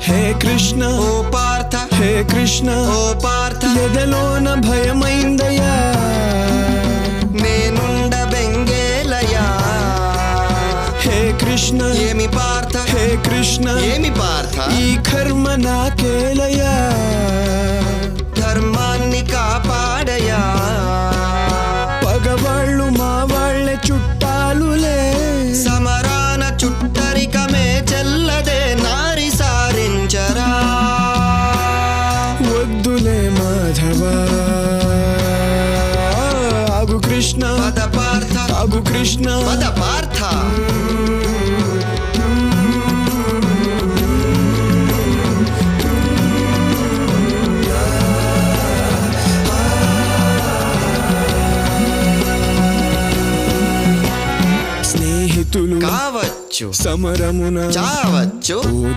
హే కృష్ణ ఓ పార్థ హే కృష్ణ ఓ పార్థ ఎదలోన భయమైందయ్యా నేనుండ బెంగేలయా హే కృష్ణ ఏమి పార్థ హే కృష్ణ ఏమి పార్థ ఈ కర్మ నాకేలయ్యా ధర్మాన్ని కాపాడయా పగవాళ్ళు మా వాళ్ళే చుట్టాలులే సమరాన చుట్టరికమే చెల్లదే నారి సారించరా వద్దులే మాధవా ఆగు కృష్ణ పద పార్థ ఆగు కృష్ణ పద పార్థ స్నేహితులు కావచ్చు సమరమున చావచ్చు ఓ